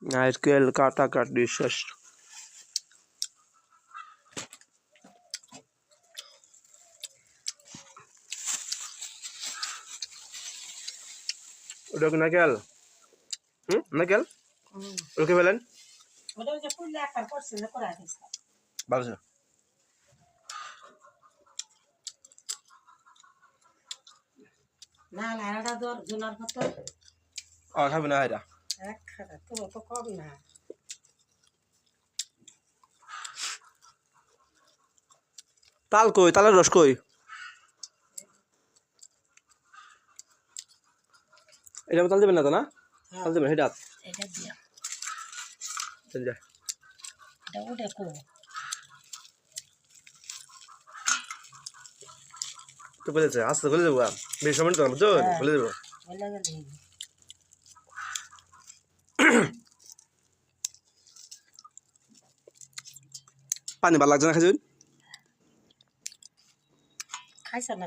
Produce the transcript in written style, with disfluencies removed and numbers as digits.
নারকেল কাটাকাটি শেষ। ওটা কি নারকেল? নারকেল ওকে বলেন ভালো ছিল। না লাড়াটা দর জোনার মতো খাবি না এটা এক খাটা তো অত কম না তাল কই, তালের রস কই? এটা তাল দেবেন না তো না? তাল দেবেন এটা এটা দিয়া চল যা এটা ওটা কো তো বলেছে আস্তে বলে দেবো বেশি সময় তো বুঝছো বলে দেবো। বলে গেলি পানি ভালো লাগছে না খাইছেন? খাইছ না